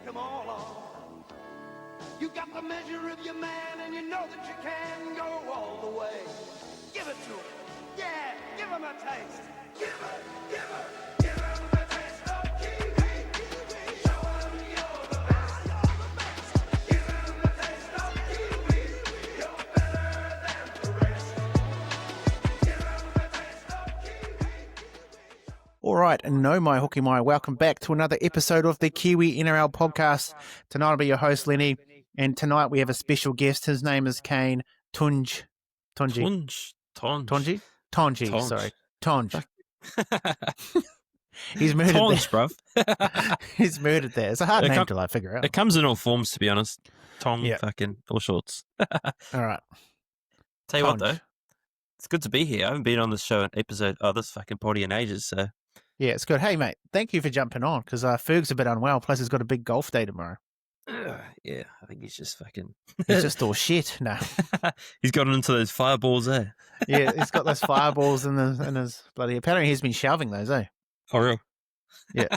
take them all on. You got the measure of your man, and you know that you can go all the way. Give it to him. Yeah, give him a taste. Give him the taste of Kiwi. Show him you're the best. Give him the taste of Kiwi. You're better than the rest. Give him the taste of Kiwi. All right, and no, my hooky my, welcome back to another episode of the Kiwi NRL podcast. Tonight I'll be your host, Lennie, and tonight we have a special guest. His name is Kane Tonji. Tonji, sorry. Tonj. He's murdered Tonj, bruv. He's murdered there. It's a hard name to figure out. It comes in all forms, to be honest. Tom, Yeah. fucking, all sorts. All right. Tell you what, Tonj. though. It's good to be here. I haven't been on this show, this fucking potty in ages, so. Yeah, it's good. Hey, mate, thank you for jumping on, because Ferg's a bit unwell, plus he's got a big golf day tomorrow. Yeah, I think he's just fucking. He's just all shit. No. He's gotten into those fireballs, eh? Yeah, he's got those fireballs in his bloody. Apparently, he's been shelving those, eh? Oh, real? Yeah.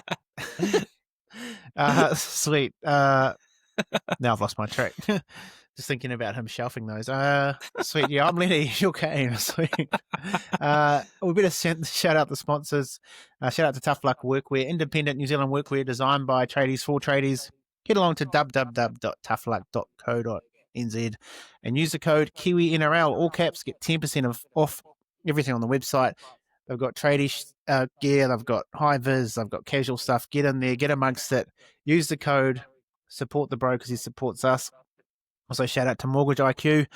Sweet. Now I've lost my track. Just thinking about him shelving those. Sweet. Yeah, I'm Lennie. You're Kane. Sweet. We better shout out the sponsors. Shout out to Tough Luck Workwear, independent New Zealand workwear designed by tradies for tradies. Head along to www.toughluck.co.nz and use the code Kiwi NRL, all caps, get 10% off everything on the website. They've got tradie gear, they've got high vis, they've got casual stuff. Get in there, get amongst it. Use the code, support the bro because he supports us. Also, shout out to Mortgage IQ,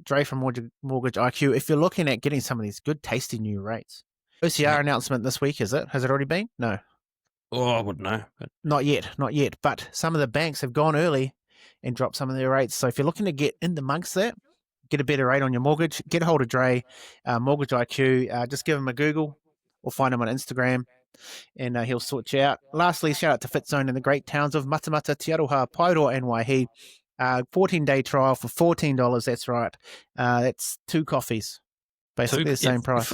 Dre from Mortgage IQ. If you're looking at getting some of these good, tasty new rates, OCR announcement this week, is it? Has it already been? No. Oh, I wouldn't know. But... Not yet. But some of the banks have gone early and dropped some of their rates. So if you're looking to get in amongst that, get a better rate on your mortgage, get a hold of Dre, Mortgage IQ. Just give him a Google or find him on Instagram and he'll sort you out. Lastly, shout out to Fitzone in the great towns of Matamata, Te Aroha, Paeroa and Waihi. 14-day trial for $14. That's right. That's 2 coffees. Basically the same price.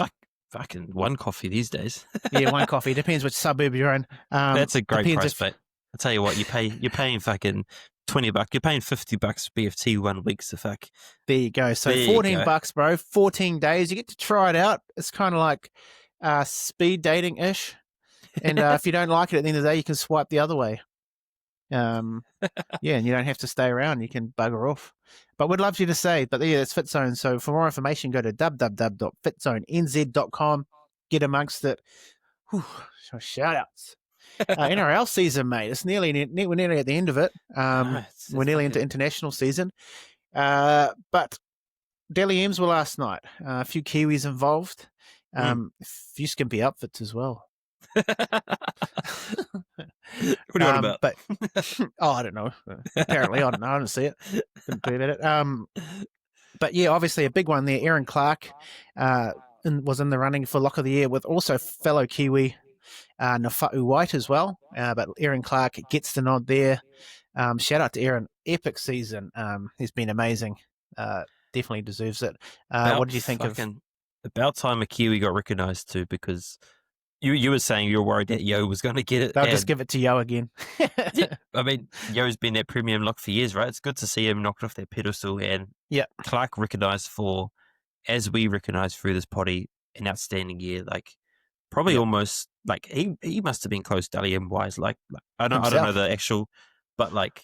Fucking 1 coffee these days. Yeah, 1 coffee. Depends which suburb you're in. That's a great price, mate. I tell you what, you're paying fucking $20. You're paying $50 BFT 1 week. So fuck. There you go. So $14, bro. 14 days. You get to try it out. It's kind of like speed dating ish. And if you don't like it at the end of the day, you can swipe the other way. Yeah, and you don't have to stay around. You can bugger off. But we'd love you to say. But yeah, it's Fitzone. So for more information, go to www.fitzonenz.com. Get amongst it. Whew, shout outs. NRL season, mate. It's we're nearly at the end of it. We're nearly into international season. But Dally M's were last night. A few Kiwis involved. A few skimpy outfits as well. What are you on about? But I don't know. Apparently, I don't know. I didn't see it. Didn't believe it. But yeah, obviously a big one there. Aaron Clark was in the running for Lock of the Year with also fellow Kiwi Nafa'u White as well. But Aaron Clark gets the nod there. Shout out to Aaron. Epic season. He's been amazing. Definitely deserves it. What did you think of? About time a Kiwi got recognised too, because you were saying you were worried that Yo was going to get it. They'll just give it to Yo again. Yeah, I mean, Yo's been that premium lock for years, right? It's good to see him knocked off that pedestal, and Clark recognised for, as we recognise through this potty, an outstanding year. Like probably almost like he must have been close Dally M wise. Like I don't know the actual, but like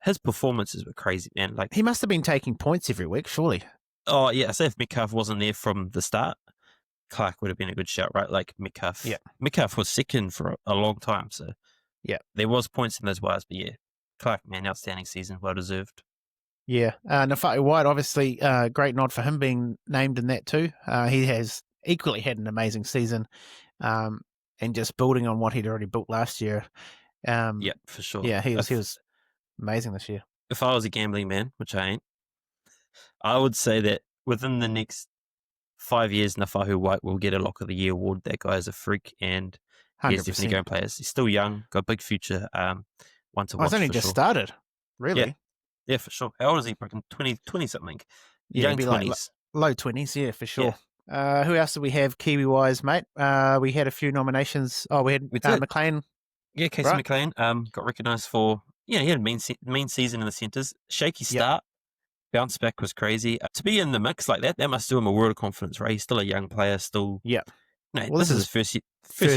his performances were crazy, man. Like he must have been taking points every week, surely. Oh yeah, I say if Metcalf wasn't there from the start, Clark would have been a good shout, right? Like Metcalf. Yeah. Metcalf was second for a long time, so there was points in those wires, but Clark, man, outstanding season, well deserved. Yeah, Nafa'u White, obviously, great nod for him being named in that too. He has equally had an amazing season, and just building on what he'd already built last year. Yeah, for sure. Yeah, he was amazing this year. If I was a gambling man, which I ain't, I would say that within the next 5 years, Nafa'u White will get a Lock of the Year award. That guy is a freak, and he's definitely going players. He's still young, got a big future. One to watch. He's only just started, really. Yeah, for sure. How old is he? 20 something. Yeah, Young 20s. Like low 20s, yeah, for sure. Yeah. Who else did we have Kiwi-wise, mate? We had a few nominations. Oh, we had McLean. Yeah, Casey McLean got recognised for Yeah, he had a mean season in the centres. Shaky start. Bounce back was crazy. To be in the mix like that must do him a world of confidence, right? He's still a young player, still. Yeah. No, Well, this is his first year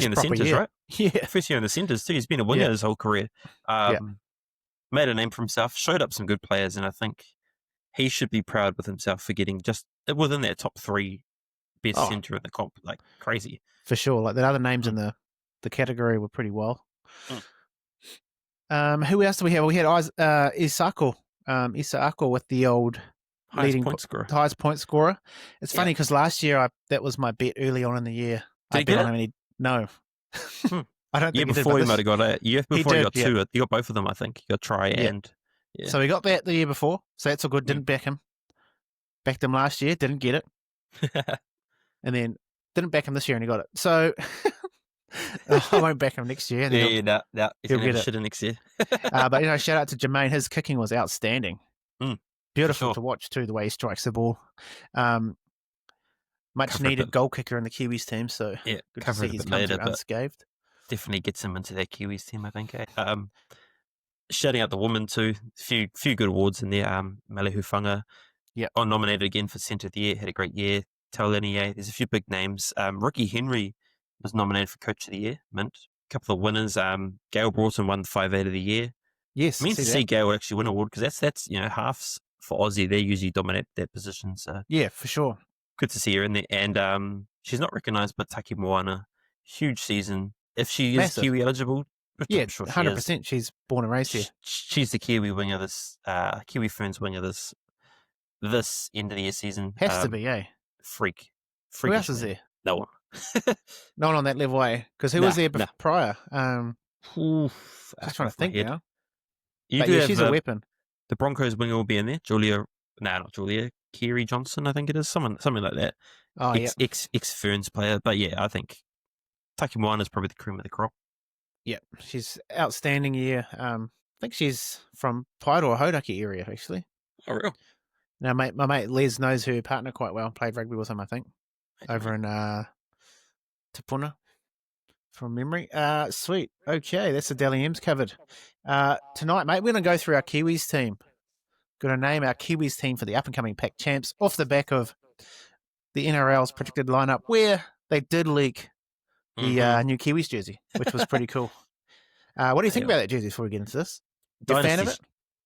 in the proper centres, year. right? Yeah. First year in the centres too. He's been a winger his whole career. Made a name for himself, showed up some good players, and I think he should be proud with himself for getting just within that top 3 best centre in the comp, like crazy. For sure. Like the other names in the category were pretty well. Who else do we have? We had Isako. Isako with the old highest point scorer. It's funny because last year that was my bet early on in the year. Did I he get bet on him. No. I don't think before he might have got it. Year before he got 2. You got both of them, I think. You got try and So he got that the year before. So that's all good. Didn't back him. Backed him last year. Didn't get it. And then didn't back him this year and he got it. So I won't back him next year. And he'll get it next year. But shout out to Jermaine. His kicking was outstanding. Beautiful to watch too, the way he strikes the ball. Much needed goal kicker in the Kiwis team. So good to see he's come through unscathed. Definitely gets him into that Kiwis team, I think. Shouting out the women too. Few good awards in there. Mele Hufanga. Got nominated again for Centre of the Year. Had a great year. Lennie. There's a few big names. Ricky Henry was nominated for Coach of the Year. Mint. A couple of winners. Gail Broughton won the 5'8" of the year. Yes, means to see Gail actually win an award because that's halves for Aussie. They usually dominate that position. So yeah, for sure. Good to see her in there. And she's not recognised, but Taki Moana, huge season. If she is Kiwi eligible, yeah, 100%. She's born and raised here. She's the Kiwi winger Kiwi Ferns winger this end of the year season. Has to be, Freak. Who else is there? No one. No one on that level, Because who was there prior? Just trying to think now. She's a weapon. The Broncos winger will be in there. Not Julia. Kerry Johnson, I think it is. Something like that. Oh, ex Ferns player. But yeah, I think Taki Moana is probably the cream of the crop. Yeah, she's outstanding year. I think she's from Paeroa Hauraki area, actually. Oh, real? Now, my mate Les knows her partner quite well. Played rugby with him, I think, over in Te Puna, from memory. Sweet. Okay, that's the Dally M's covered. Tonight, mate, we're going to go through our Kiwis team. Going to name our Kiwis team for the up-and-coming Pack Champs off the back of the NRL's predicted lineup, where they did leak the new Kiwis jersey, which was pretty cool. What do you think about that jersey before we get into this? You a fan of it?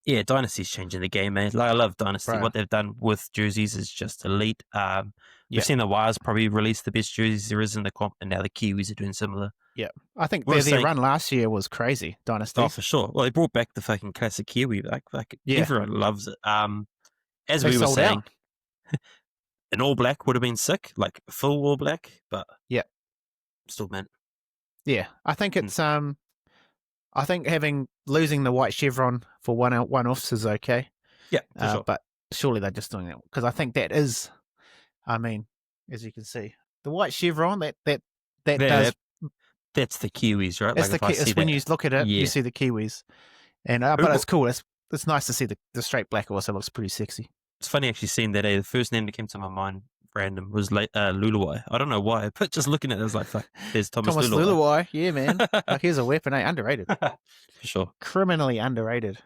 Yeah, Dynasty's changing the game, man. Like, I love Dynasty. What they've done with jerseys is just elite. We've seen the Wires probably release the best jerseys there is in the comp, and now the Kiwis are doing similar. Yeah, I think their run last year was crazy, Dynasty. Oh, for sure. Well, they brought back the fucking classic Kiwi. Like everyone loves it. As we were saying, an all black would have been sick, like full all black, but still meant. Yeah, I think it's I think losing the white chevron for one offs is okay. Yeah, for sure. But surely they're just doing that because I think that is, I mean, as you can see, the white chevron that does. That's the Kiwis, right? That's it's when you look at it, you see the Kiwis, and but it's cool. It's nice to see the straight black also looks pretty sexy. It's funny actually seeing that. The first name that came to my mind, random, was Luluwai. I don't know why, but just looking at it, I was like, fuck, there's Thomas Luluwai. Yeah, man. Like, here's a weapon, underrated. For sure. Criminally underrated.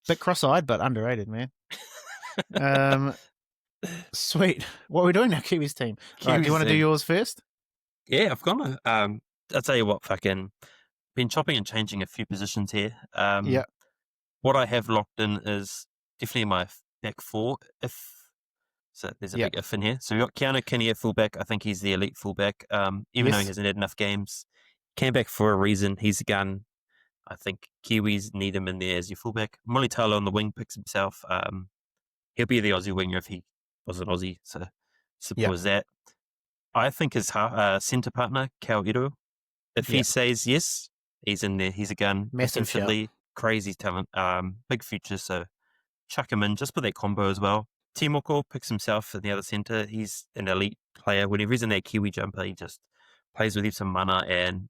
Bit cross-eyed, but underrated, man. Sweet. What are we doing now, Kiwis team? Right, do you want to do yours first? Yeah, I've gone. I'll tell you what, fucking been chopping and changing a few positions here. What I have locked in is definitely my back 4. So there's a big if in here. So we've got Keanu Kinney at fullback. I think he's the elite fullback, even though he hasn't had enough games. Came back for a reason. He's a gun. I think Kiwis need him in there as your fullback. Mulitalo on the wing picks himself. He'll be the Aussie winger if he was an Aussie. So simple as that. I think his centre partner, Kao Iro, if he says yes, he's in there. He's a gun. Massive shout. Crazy talent. Big future. So chuck him in just for that combo as well. Timoko picks himself in the other centre. He's an elite player. Whenever he's in that Kiwi jumper, he just plays with some mana and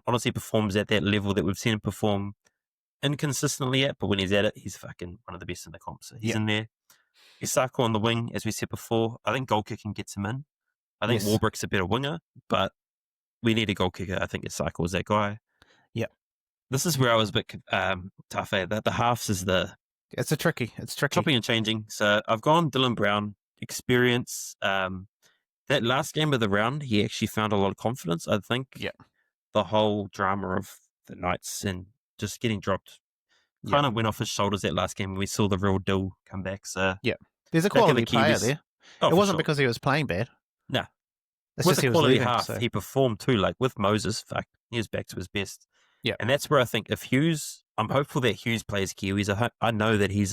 honestly performs at that level that we've seen him perform inconsistently at. But when he's at it, he's fucking one of the best in the comp. So he's in there. Isako on the wing, as we said before. I think goal kicking gets him in. I think Warbrick's a better winger, but we need a goal kicker. I think Isako is that guy. Yeah. This is where I was a bit tough. That the halves is the It's tricky. chopping and changing. So I've gone Dylan Brown experience. That last game of the round, he actually found a lot of confidence. I think. Yeah. The whole drama of the Knights and just getting dropped kind of went off his shoulders that last game. We saw the real deal come back. So yeah, there's a quality player there. Oh, it wasn't because he was playing bad. No. It's with just a he was quality leaving, half, so. he performed too. Like with Moses, he was back to his best. Yeah, and that's where I think if Hughes, I'm hopeful that Hughes plays Kiwis. I know that he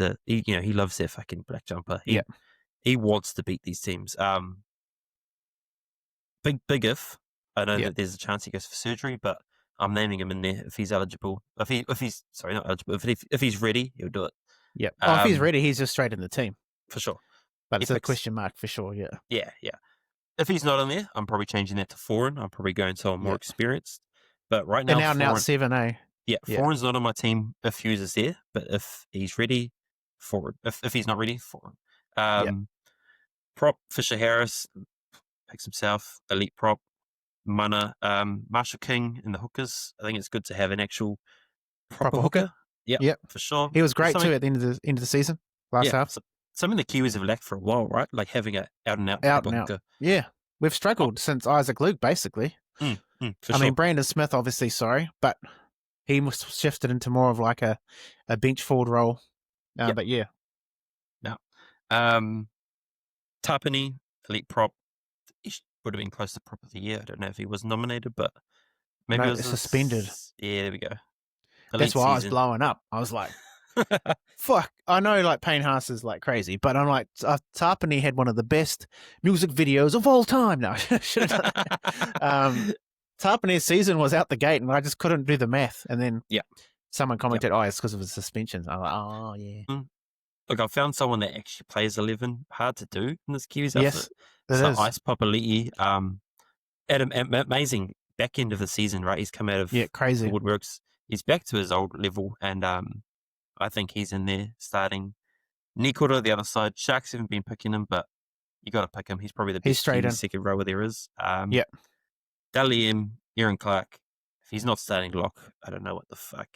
loves that fucking black jumper. He wants to beat these teams. Big if. I know that there's a chance he goes for surgery, but I'm naming him in there if he's eligible. If he's sorry, not eligible. If he's ready, he'll do it. Yeah. If he's ready, he's just straight in the team for sure. But it's a question mark for sure. Yeah. Yeah. If he's not in there, I'm probably changing that to foreign. I'm probably going someone more experienced. But right now, and now 7A. Yeah, foreign's not on my team if Hughes is there, but if he's ready, forward. If he's not ready, foreign. Prop Fisher Harris picks himself. Elite prop. Mana, Marshall King in the hookers. I think it's good to have an actual proper hooker. Yeah, for sure. He was great too at the end of the season, last half. Something the Kiwis have lacked for a while, right? Like having an out and out hooker. Yeah, we've struggled since Isaac Luke, basically. I mean, Brandon Smith, obviously, sorry, but he was shifted into more of like a bench forward role. But yeah. No. Tapani, elite prop. Would have been close to prop of the year. I don't know if he was nominated, but maybe it was suspended. Yeah, there we go. That's why I was blowing up. I was like, fuck. I know like Payne Haas is like crazy, but I'm like, Tapani had one of the best music videos of all time. No, Tapani's season was out the gate and I just couldn't do the math. And then someone commented, it's because of his suspensions. I'm like, oh, yeah. Look, I found someone that actually plays 11. Hard to do in this Kiwis outfit. Yes, it is. Ice Papali'i, at an amazing back end of the season, right? He's come out of crazy woodworks. He's back to his old level, and I think he's in there starting. Nikora, the other side. Sharks haven't been picking him, but you got to pick him. He's probably the best second rower there is. Dally M, Aaron Clark. If he's not starting lock, I don't know what the fuck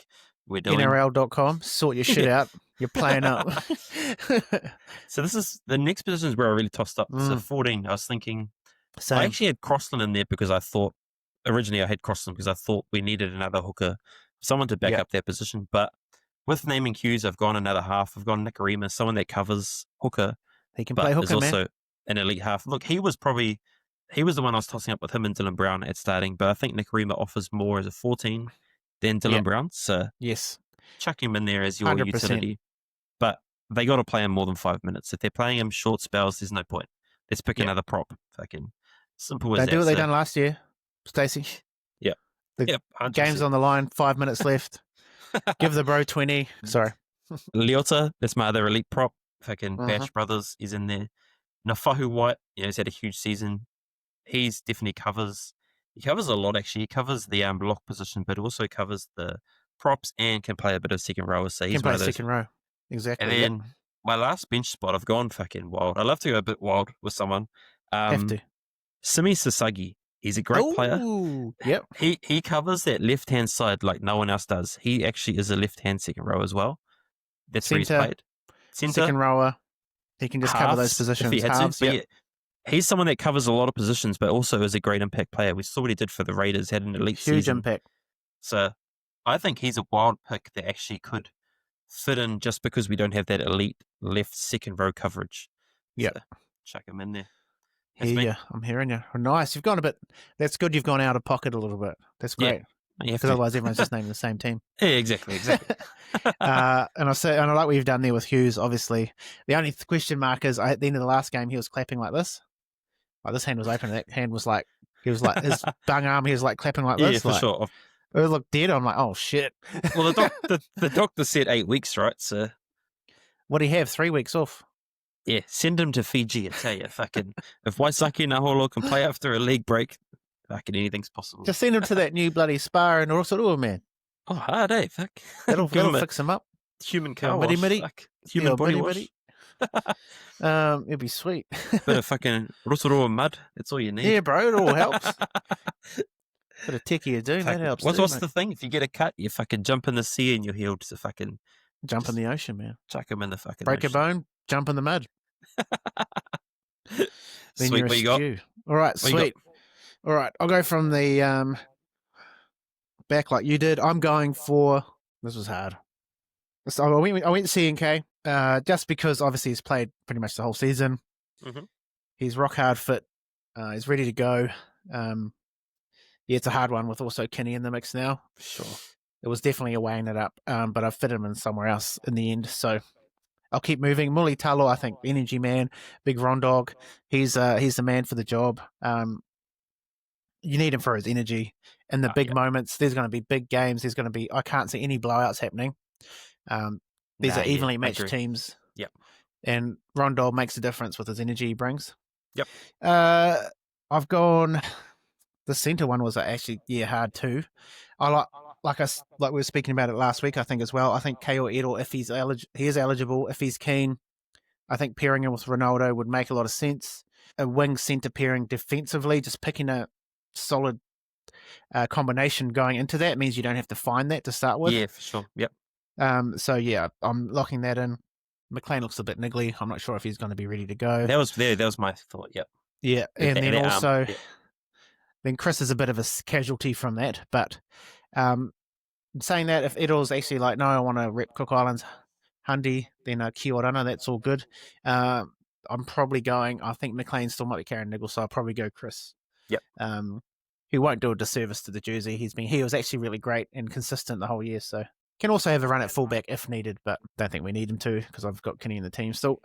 we're doing. NRL.com, sort your shit out. You're playing up. So this is the next position is where I really tossed up. So 14, I was thinking. Same. I actually had Crossland in there because I thought originally I had Crossland because I thought we needed another hooker, someone to back up that position. But with naming Hughes, I've gone another half. I've gone Nikarima, someone that covers hooker. He can play hooker, also an elite half. Look, he was the one I was tossing up with him and Dylan Brown at starting, but I think Nikarima offers more as a 14 than Dylan Brown. So chuck him in there as your 100%. Utility. But they got to play him more than 5 minutes. If they're playing him short spells, there's no point. Let's pick another prop. Fucking simple as that. They do what they done last year, Stacey. Yeah. The game's on the line, 5 minutes left. Give the bro 20. Sorry. Leota, that's my other elite prop. Fucking Bash Brothers is in there. Nafahu White, he's had a huge season. He's definitely he covers a lot actually. He covers the lock position, but also covers the props and can play a bit of second row. So he's one of those. Second row. Exactly. And then my last bench spot, I've gone fucking wild. I love to go a bit wild with someone. Have to. Simi Sasagi. He's a great player. Yep. He covers that left-hand side like no one else does. He actually is a left-hand second row as well. That's where he's played. Second rower. He can just cover those positions. If he had to. He's someone that covers a lot of positions, but also is a great impact player. We saw what he did for the Raiders, had an elite season. Huge impact. So I think he's a wild pick that actually could fit in just because we don't have that elite left second row coverage. Yeah. So chuck him in there. I'm hearing you. Nice. You've gone a bit. That's good. You've gone out of pocket a little bit. That's great. Because otherwise everyone's just naming the same team. Yeah, exactly. And I like what you've done there with Hughes. Obviously, the only question mark is at the end of the last game he was clapping like this. Like this hand was open. That hand was like his bung arm. He was like clapping like this. Yeah, for sure. It looked dead. I'm like, oh shit. Well, the doctor said 8 weeks, right? So what do you have? 3 weeks off. Yeah, send him to Fiji. I tell you, fucking if Waisaki Naholo can play after a league break, fucking anything's possible. Just send him to that new bloody spa in Rotorua, man. Oh, hard, eh? Fuck. That'll fix him up. Human car wash. Human body wash. It'd be sweet. Bit of fucking Rotorua mud. That's all you need. Yeah, bro. It all helps. Bit of techie doing that helps What's too, mate. the thing? If you get a cut, you fucking jump in the sea and you're healed to fucking Jump in the ocean, man. chuck him in the fucking Break a ocean. bone, jump in the mud. Then Sweet, you're a what you got? stew. All right, What you sweet. All right, I'll go from the back like you did. I'm going for this was hard. So I went C&K just because obviously he's played pretty much the whole season. Mm-hmm. He's rock hard fit. He's ready to go. It's a hard one with also Kenny in the mix now. Sure. It was definitely a weighing it up, but I've fit him in somewhere else in the end. So I'll keep moving. Muli Talo, I think, energy man, big Rondog. He's the man for the job. You need him for his energy in the big moments. There's going to be big games. I can't see any blowouts happening. These are evenly matched teams. Yep. And Rondog makes a difference with his energy he brings. Yep. I've gone. The centre one was actually hard too. I like we were speaking about it last week. I think as well. I think Ko Edel, if he is eligible, if he's keen, I think pairing him with Ronaldo would make a lot of sense. A wing centre pairing defensively, just picking a solid combination going into that means you don't have to find that to start with. Yeah, for sure. Yep. So yeah, I'm locking that in. McLean looks a bit niggly. I'm not sure if he's going to be ready to go. That was my thought. Yep. Yeah, and then also. Then Chris is a bit of a casualty from that. But saying that, if Edel's actually like, no, I want to rep Cook Islands, Hundy, then kia ora, that's all good. I'm probably going, I think McLean still might be carrying Niggle, so I'll probably go Chris. Yep. Who won't do a disservice to the jersey. He was actually really great and consistent the whole year, so can also have a run at fullback if needed, but don't think we need him to because I've got Kenny in the team still.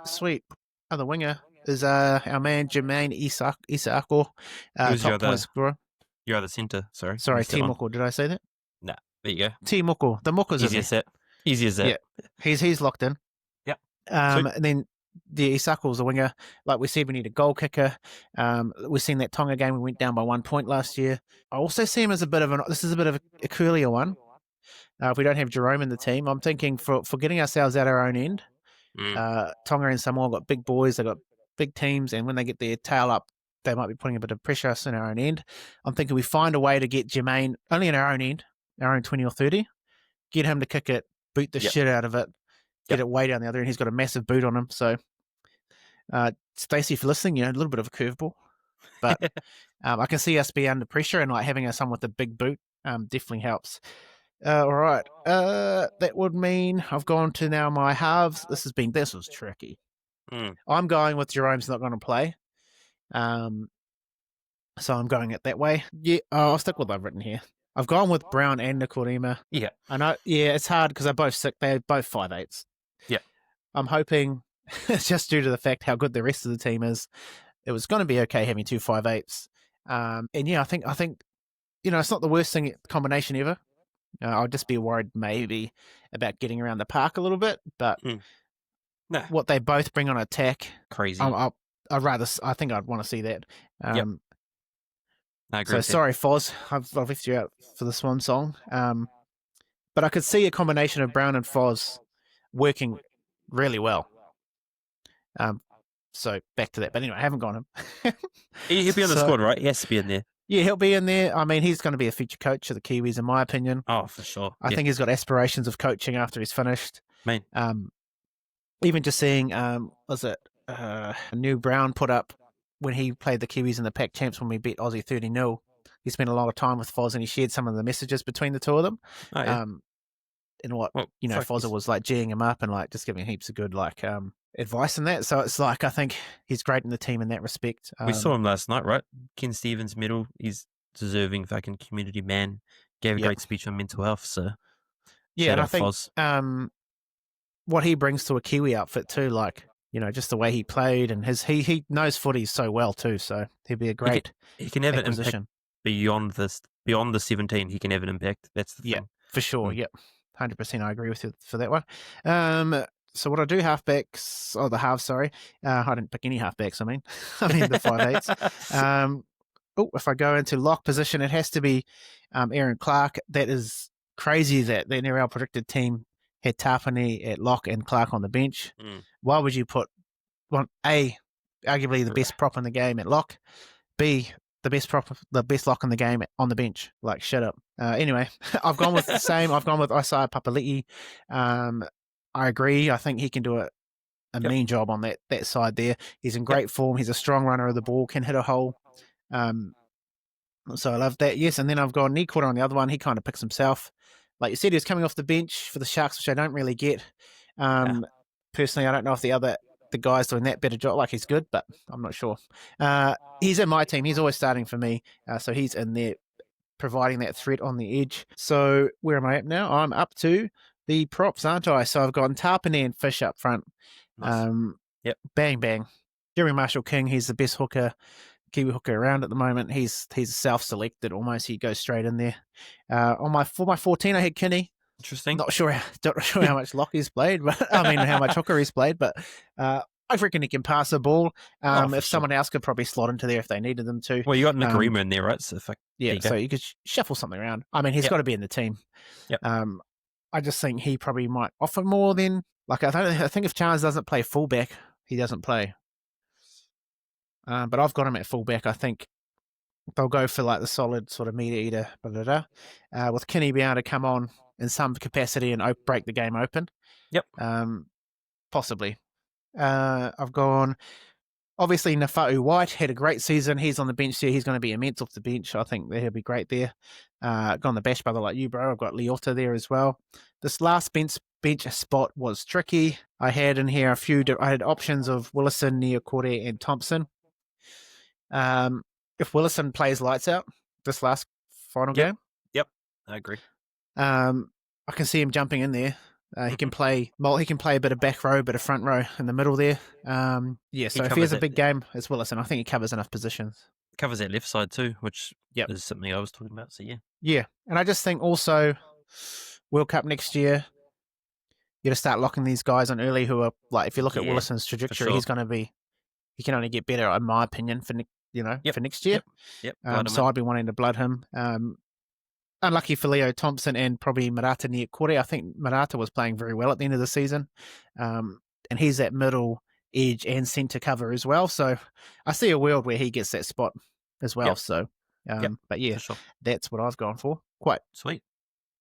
Sweet. Other winger is our man Jermaine Isako, top point scorer. You're the centre, sorry. Timoko, did I say that? Nah, there you go. Timoko. The Moko's easy as that. Easy as that. Yeah. He's locked in. Yep. And then the Isako's the winger. Like we said, we need a goal kicker. We've seen that Tonga game, we went down by 1 point last year. I also see him as this is a bit of a curlier one. If we don't have Jerome in the team, I'm thinking for getting ourselves out our own end. Tonga and Samoa got big boys, they've got big teams, and when they get their tail up, they might be putting a bit of pressure us in our own end. I'm thinking we find a way to get Jermaine only in our own end, our own 20 or 30, get him to kick it, boot the shit out of it, get it way down the other end. He's got a massive boot on him. So, Stacey, if you're listening, a little bit of a curveball, but I can see us be under pressure, and like having someone with a big boot definitely helps. All right. That would mean I've gone to now my halves. This was tricky. I'm going with Jerome's not going to play. So I'm going it that way. Yeah, I'll stick with what I've written here. I've gone with Brown and Nikorima. Yeah. I know. Yeah, it's hard because they're both sick. They're both 5'8". Yeah. I'm hoping it's just due to the fact how good the rest of the team is. It was going to be okay having 2 5'8". And yeah, I think it's not the worst combination ever. I'll just be worried maybe about getting around the park a little bit, but what they both bring on attack, crazy. I think I'd want to see that. Yep. I agree. So sorry, Foz, I've left you out for the swan song. But I could see a combination of Brown and Foz working really well. So back to that. But anyway, I haven't gone him. He'll be on the squad, right? He has to be in there. Yeah, he'll be in there. I mean, he's going to be a future coach of the Kiwis, in my opinion. Oh, for sure. I think he's got aspirations of coaching after he's finished. Even just seeing, New Brown put up when he played the Kiwis in the Pac Champs when we beat Aussie 30-0. He spent a lot of time with Foz and he shared some of the messages between the two of them. Oh, yeah. Fozzer was like geeing him up and like just giving heaps of good advice in that. So it's like I think he's great in the team in that respect. We saw him last night, right? Ken Stevens medal. He's deserving fucking community man. Gave a great speech on mental health. So yeah, and I think what he brings to a Kiwi outfit too, just the way he played and he knows footy so well too. So he'd be a great. He can have an impact beyond the 17. He can have an impact. That's the thing. For sure. Yep. 100%. I agree with you for that one. So what I do the halves, sorry. I didn't pick any halfbacks, I mean the 5'8". If I go into lock position, it has to be Aaron Clark. That is crazy that the NRL predicted team had Tapani at lock and Clark on the bench. Why would you put arguably the best prop in the game at lock, B, the best lock in the game on the bench. Like, shut up. Anyway, I've gone with the same. I've gone with Isaiah Papali'i. I agree. I think he can do a mean job on that side there. He's in great form. He's a strong runner of the ball, can hit a hole. So I love that. Yes, and then I've got Nick Quarter on the other one. He kind of picks himself. Like you said, he was coming off the bench for the Sharks, which I don't really get. Personally, I don't know if the guy's doing that better job. Like, he's good, but I'm not sure. He's in my team. He's always starting for me. So he's in there providing that threat on the edge. So where am I at now? I'm up to the props, aren't I? So I've got Tarpany and Fish up front. Nice. Bang, bang. Jeremy Marshall-King, he's the best Kiwi hooker around at the moment. He's self-selected almost. He goes straight in there. For my 14, I had Kinney. Interesting. Not sure how much lock he's played, but how much hooker he's played. But I reckon he can pass the ball. Someone else could probably slot into there if they needed them to. Well, you got Nicarima in there, right? So so you could shuffle something around. He's got to be in the team. Yep. I just think he probably might offer more than I think if Charles doesn't play fullback, he doesn't play. But I've got him at fullback. I think they'll go for like the solid sort of meter eater, with Kinney being able to come on in some capacity and break the game open. Yep. Possibly. I've gone, obviously, Nafa'u White had a great season. He's on the bench there. He's going to be immense off the bench. I think he'll be great there. Gone the Bash brother like you, bro. I've got Leota there as well. This last bench spot was tricky. I had in here I had options of Willison, Niokore, and Thompson. If Willison plays lights out this last final game, I agree. I can see him jumping in there. He can play a bit of back row, bit of front row in the middle there. So if he has a big game, it's Willison. I think he covers enough positions. Covers that left side too, which is something I was talking about. So yeah, and I just think also World Cup next year, you got to start locking these guys on early. Who are like, if you look at Willison's trajectory, he's going to be. He can only get better, in my opinion, for next year. So I'd be wanting to blood him. Unlucky for Leo Thompson and probably Marata Niokore. I think Marata was playing very well at the end of the season. And he's that middle edge and centre cover as well. So I see a world where he gets that spot as well. So, but yeah, sure. That's what I've gone for. Quite sweet.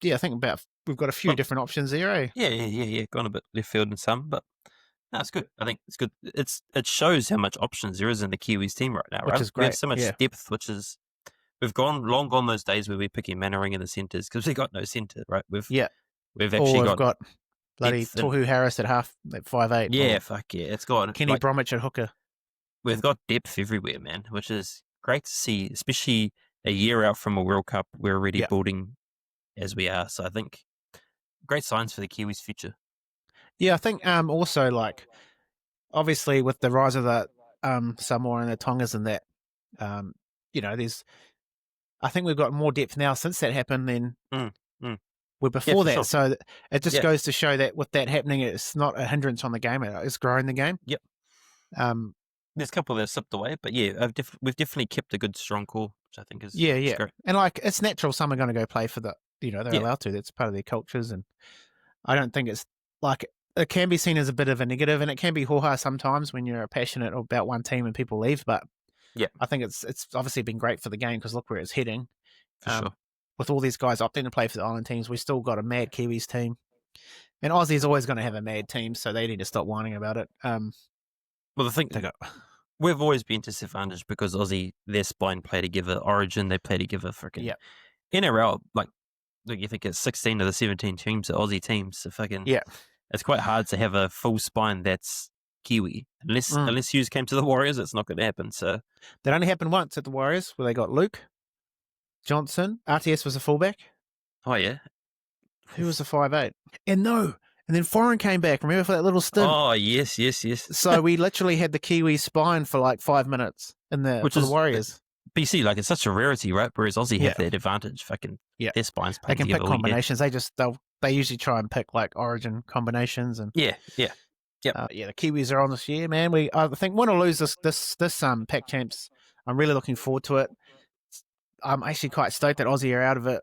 Yeah, I think we've got a few different options there, eh? Yeah. Gone a bit left field in some, but no, it's good. I think it's good. It shows how much options there is in the Kiwis team right now, right? Which is great. We have so much depth, which is... We've long gone those days where we're picking Mannering in the centres because we got no centre, right? We've actually got bloody Tohu Harris at 5'8". Yeah, it's got Kenny Bromwich at hooker. We've got depth everywhere, man, which is great to see, especially a year out from a World Cup. We're already building as we are, so I think great signs for the Kiwis' future. Yeah, I think also like obviously with the rise of the Samoa and the Tongas and that, I think we've got more depth now since that happened than we before that. Sure. So it just goes to show that with that happening, it's not a hindrance on the game. It's growing the game. Yep. There's a couple that have slipped away, but we've definitely kept a good, strong core, which I think is great. And like, it's natural some are going to go play for the, they're allowed to. That's part of their cultures. And I don't think it's like, it can be seen as a bit of a negative, and it can be ho-ha sometimes when you're passionate about one team and people leave, but I think it's obviously been great for the game because look where it's heading. For sure. With all these guys opting to play for the island teams, we still got a mad Kiwis team. And Aussie's always going to have a mad team, so they need to stop whining about it. Well, the thing, we've always been disadvantaged because Aussie, their spine play together. Origin, they play together. Freaking NRL, like you think it's 16 of the 17 teams are Aussie teams. So it's quite hard to have a full spine that's Kiwi. Unless Hughes came to the Warriors, it's not going to happen. So that only happened once at the Warriors where they got Luke Johnson. RTS was a fullback. Oh, yeah. Who was the 5'8"? And then Foreign came back. Remember for that little stint? Oh, yes. So we literally had the Kiwi spine for like 5 minutes for the Warriors. BC, like it's such a rarity, right? Whereas Aussie have that advantage. Their spines they can pick combinations. They usually try and pick like origin combinations and the Kiwis are on this year, man. I think win or lose this Pac Champs. I'm really looking forward to it. I'm actually quite stoked that Aussie are out of it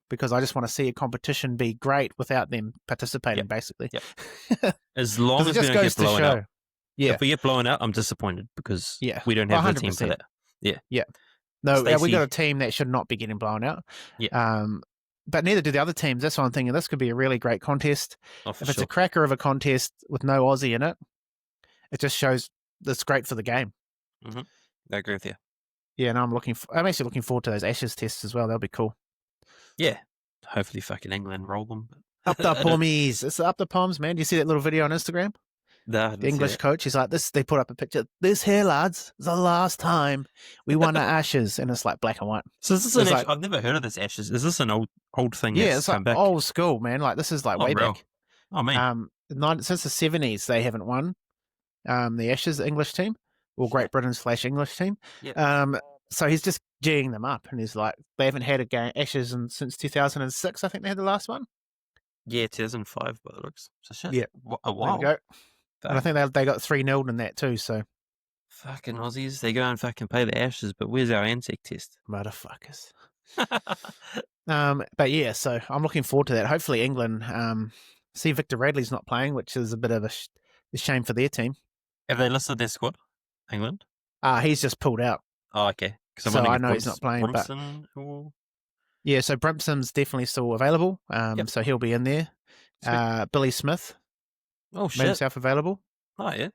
because I just want to see a competition be great without them participating, basically. Yep. As long as we don't get blown out. Yeah. If we get blown out, I'm disappointed because we don't have the team for that. Yeah. No, we Stacey- got a team that should not be getting blown out. Yeah. But neither do the other teams. That's why I'm thinking this could be a really great contest. Oh, for If it's sure. a cracker of a contest with no Aussie in it, it just shows that's great for the game. Mm-hmm. I agree with you. Yeah, and I'm actually looking forward to those Ashes tests as well. That'll be cool. Yeah. Hopefully fucking England roll them. Up the pommies. It's up the poms, man. Do you see that little video on Instagram? Nah, The English coach, he's like, this. They put up a picture. This here, lads, is the last time we won our Ashes. And it's like black and white. So is this I've never heard of this Ashes. Is this an old thing Yeah, that's it's come like back? old school, man. Like, this is like way real? back. Oh, man. Since the 70s, they haven't won the Ashes, the English team, or Great Britain / English team. Yep. So he's just geeing them up. And he's like, they haven't had a game Ashes since 2006. I think they had the last one. Yeah, 2005 by the looks. So shit. Yeah. A while. There we go. And I think they got 3-0 in that too, so. Fucking Aussies, they go and fucking play the Ashes, but where's our Anzac test? Motherfuckers. But yeah, so I'm looking forward to that. Hopefully England, see Victor Radley's not playing, which is a bit of a shame for their team. Have they listed their squad, England? He's just pulled out. Oh, okay. So I know he's not playing, but yeah, so Brimpson's definitely still available. So he'll be in there. Billy Smith. Oh, shit. Made himself available. Oh, yeah.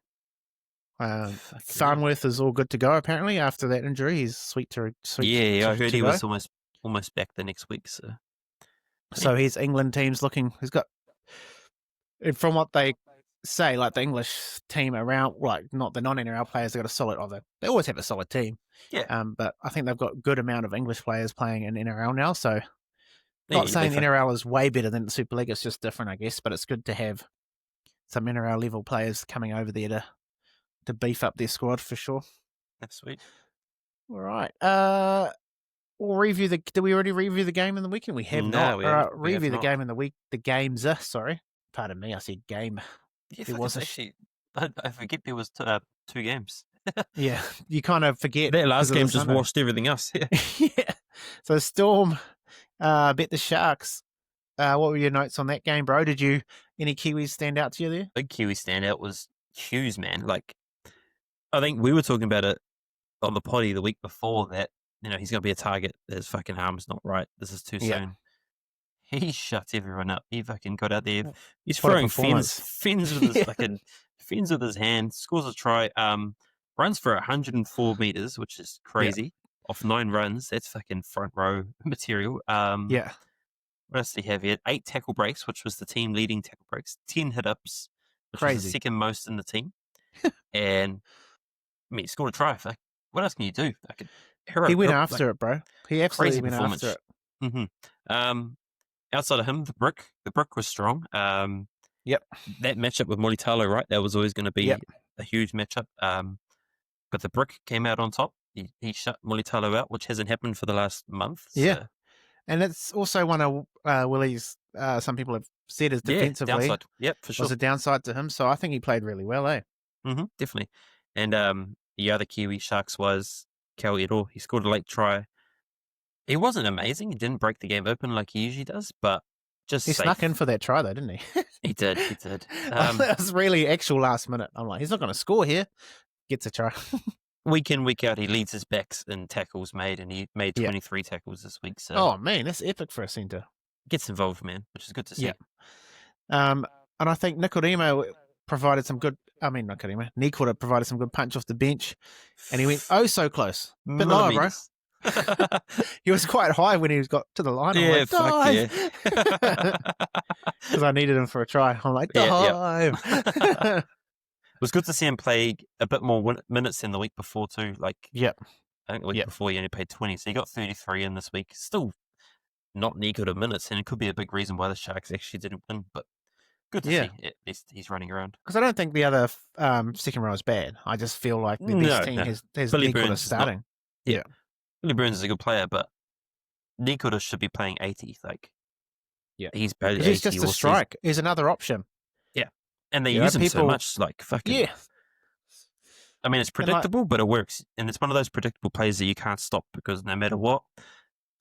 Farnworth is all good to go, apparently, after that injury. He's sweet. Yeah, I heard he was almost back the next week. So his England team's looking, he's got, and from what they say, like the English team around, like not the non-NRL players, they've got a solid, they always have a solid team. Yeah. But I think they've got a good amount of English players playing in NRL now, so not saying NRL is way better than the Super League, it's just different, I guess, but it's good to have some NRL level players coming over there to beef up their squad for sure. That's sweet. All right. We'll review did we already review the game in the weekend? We have not. Review the game in the week. The games, sorry. Pardon me, I said game. Yeah, there was actually, I forget there was 2 games. Yeah, you kind of forget. That last game just washed everything else. Yeah. Yeah. So Storm bet the Sharks. What were your notes on that game, bro? Did any Kiwis stand out to you there? Big Kiwi standout was Hughes, man. Like, I think we were talking about it on the potty the week before that, he's going to be a target. His fucking arm's not right. This is too soon. He shut everyone up. He fucking got out there. He's throwing fins with his fucking fins with his hand. Scores a try. Runs for 104 meters, which is crazy. Off 9 runs, that's fucking front row material. What else did he have? He had 8 tackle breaks, which was the team leading tackle breaks. 10 hit ups, which was the second most in the team. And he scored a try. Like, what else can you do? He went after it, bro. He absolutely went after it. Mm-hmm. Outside of him, the brick was strong. Yep. That matchup with Molitalo, right? That was always going to be a huge matchup. But the brick came out on top. He shut Molitalo out, which hasn't happened for the last month. So. Yeah. And it's also one of Willie's, some people have said, is defensively. Downside. Yep, for sure. Was a downside to him. So I think he played really well, eh? Mm-hmm, definitely. And the other Kiwi Sharks was Kel Edo. He scored a late try. He wasn't amazing. He didn't break the game open like he usually does, but just he snuck in for that try, though, didn't he? He did. That was really actual last minute. I'm like, he's not going to score here. Gets a try. Week in, week out, he leads his backs in tackles made, and he made 23 tackles this week. So, oh man, that's epic for a centre. Gets involved, man, which is good to see. Yeah. And I think Nikodemo provided some good. I mean, Nikodemo provided some good punch off the bench, and he went so close. Bit lower, bro. He was quite high when he got to the line. Yeah, like, because I needed him for a try. I'm like, dive. It was good to see him play a bit more minutes than the week before too. Like, I think the week before he only played 20, so he got 33 in this week. Still not near good of minutes, and it could be a big reason why the Sharks actually didn't win. But good to see. At least he's running around. Because I don't think the other second row is bad. I just feel like this team has Billy Nicola Burns starting. Billy Burns is a good player, but Nicola should be playing 80. Like, he's barely 80. He's just a strike. He's another option. And they use him so much, like, fucking... Yeah. I mean, it's predictable, but it works. And it's one of those predictable plays that you can't stop because no matter what,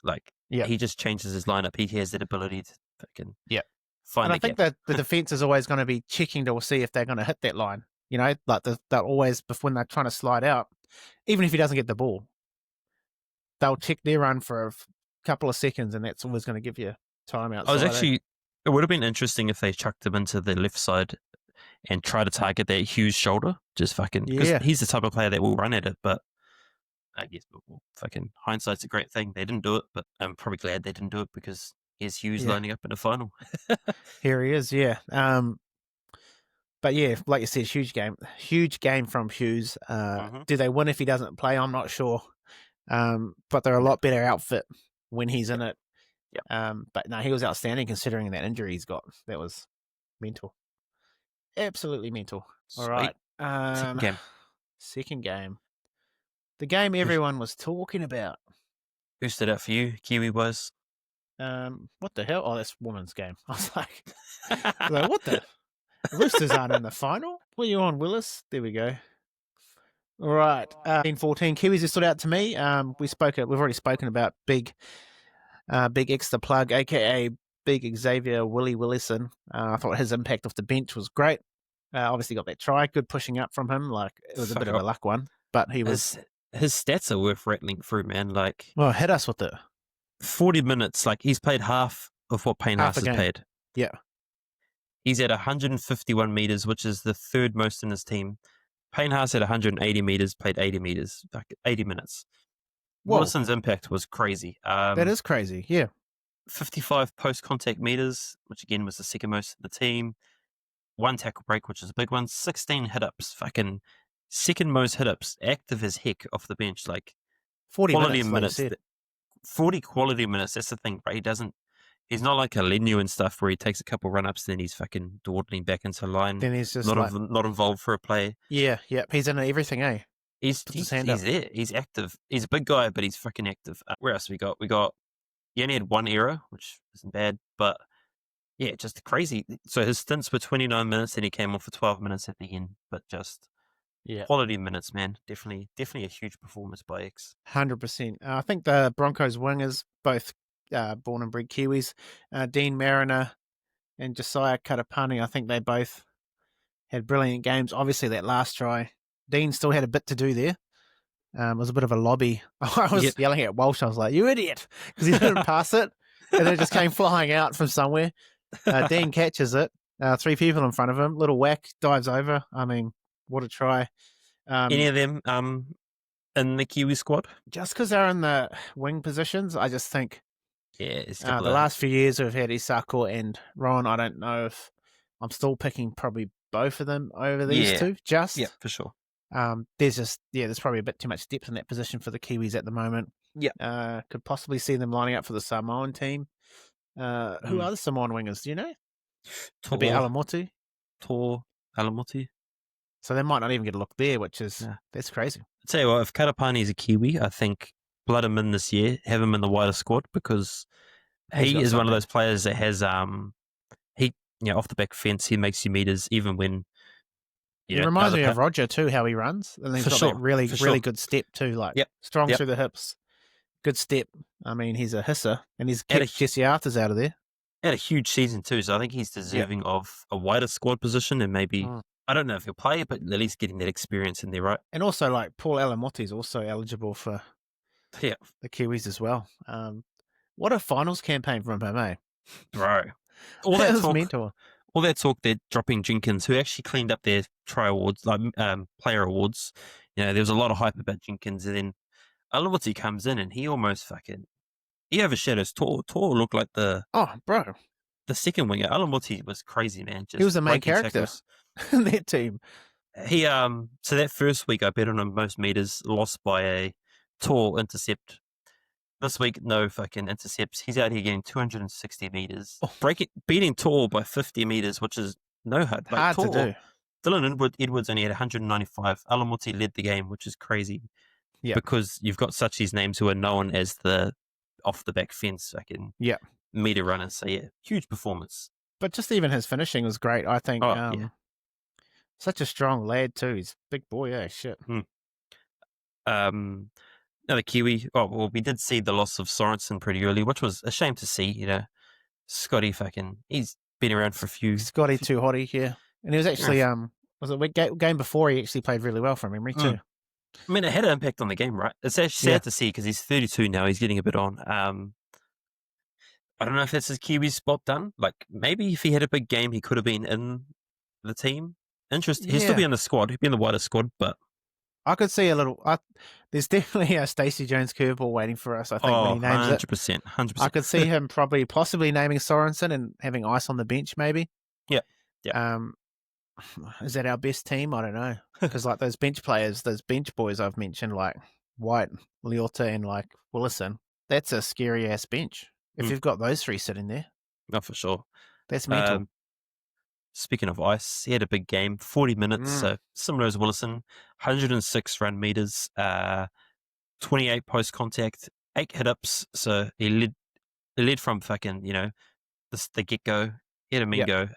like, he just changes his lineup. He has that ability to fucking find and I think that the defense is always going to be checking to see if they're going to hit that line. You know, like they'll always, when they're trying to slide out, even if he doesn't get the ball, they'll check their run for a couple of seconds, and that's always going to give you time outside. I was actually, it would have been interesting if they chucked him into the left side and try to target that huge shoulder. Just fucking, because he's the type of player that will run at it, but I guess fucking hindsight's a great thing. They didn't do it, but I'm probably glad they didn't do it because here's Hughes lining up in the final. Here he is, yeah. But yeah, like you said, huge game from Hughes. Do they win if he doesn't play? I'm not sure. But they're a lot better outfit when he's in it. But no, he was outstanding considering that injury he's got. That was mental. Absolutely mental. All right. Second game. The game everyone was talking about. Who stood out for you, Kiwi boys? What the hell? Oh, that's women's game. I was like, what the? Roosters aren't in the final. What are you on, Willis? There we go. All right. 14 Kiwis who stood out to me. We've already spoken about big extra plug, aka Big Xavier Willie Willison. I thought his impact off the bench was great. Obviously got that try, good pushing up from him. Like it was a bit of a luck one, but he was. His stats are worth rattling through, man. Like, well, hit us with it. 40 minutes. Like he's played half of what Payne Haas has played. Yeah. He's at 151 meters, which is the third most in his team. Payne Haas at 180 meters, played 80 meters, like 80 minutes. Whoa. Wilson's impact was crazy. That is crazy, yeah. 55 post-contact meters, which again was the second most in the team. 1 tackle break, which is a big one. 16 hit-ups, fucking second most hit-ups. Active as heck off the bench, like 40 quality minutes. 40 quality minutes. That's the thing, right? He's not like a Lennie and stuff where he takes a couple run-ups, then he's fucking dawdling back into line. Then he's just not involved for a play. Yeah. He's in everything, eh? He's there. He's active. He's a big guy, but he's fucking active. Where else we got? He only had 1 error, which isn't bad, but yeah, just crazy. So his stints were 29 minutes, and he came on for 12 minutes at the end, but just quality minutes, man. Definitely a huge performance by X. 100%. I think the Broncos wingers, both born and bred Kiwis, Dean Mariner and Josiah Katapani, I think they both had brilliant games. Obviously, that last try, Dean still had a bit to do there. It was a bit of a lobby. I was yelling at Walsh. I was like, "You idiot!" because he didn't pass it, and it just came flying out from somewhere. Dean catches it. 3 people in front of him. Little whack, dives over. I mean, what a try! Any of them in the Kiwi squad? Just because they're in the wing positions, I just think. Yeah, it's the last few years we've had Isako and Ron. I don't know if I'm still picking probably both of them over these two. For sure. There's probably a bit too much depth in that position for the Kiwis at the moment. Yeah. Could possibly see them lining up for the Samoan team. Who are the Samoan wingers? Do you know? Could be Alamotu. Alamotu. So they might not even get a look there, which is that's crazy. I'll tell you what, if Katapani is a Kiwi, I think blood him in this year, have him in the wider squad because he is one of those players that has off the back fence, he makes you meters even when. It reminds me of Roger too, how he runs, and he's got that really good step too, like strong through the hips, good step. I mean, he's a hisser, and he's kept Jesse Arthurs out of there. Had a huge season too, so I think he's deserving of a wider squad position, and maybe I don't know if he'll play, but at least getting that experience in there, right? And also, like Paul Alamotti is also eligible for the Kiwis as well. What a finals campaign from him, eh? Bro, all that talk, they're dropping Jenkins, who actually cleaned up their try awards, like player awards. You know, there was a lot of hype about Jenkins, and then Alamotti comes in and he almost he overshadows Tor. Tor looked like the second winger. Alamotti was crazy, man. He was the main character in that team. He so that first week I bet on him most meters, lost by a Tor intercept. This week, no fucking intercepts. He's out here getting 260 meters, beating Tor by 50 meters, which is hard to do. Dylan Edwards only had 195. Alamotti led the game, which is crazy. Yeah, because you've got such these names who are known as the off the back fence fucking meter runners. So huge performance. But just even his finishing was great. I think. Such a strong lad too. He's a big boy. Shit. Another Kiwi. Oh, well, we did see the loss of Sorensen pretty early, which was a shame to see. You know, Scotty he's been around for a few. Scotty too hotty, and he was actually was it game before he actually played really well from memory too. I mean, it had an impact on the game, right? It's actually sad to see because he's 32 now. He's getting a bit on. I don't know if that's his Kiwi spot done. Like, maybe if he had a big game, he could have been in the team. Interesting. He'd still be in the squad. He'd be in the wider squad, but I could see a little. There's definitely a Stacey Jones curveball waiting for us. I think when he names 100%, it, 100%. I could see him possibly naming Sorensen and having Ice on the bench, maybe. Yeah. Is that our best team? I don't know, because like those bench players, those bench boys I've mentioned, like White, Leota, and like Willison, that's a scary ass bench. If you've got those three sitting there, no, for sure, that's mental. Speaking of Ice, he had a big game, 40 minutes, so similar as Willison, 106 run meters, 28 post contact, 8 hit ups. So he led from fucking the get go. He had a mean go.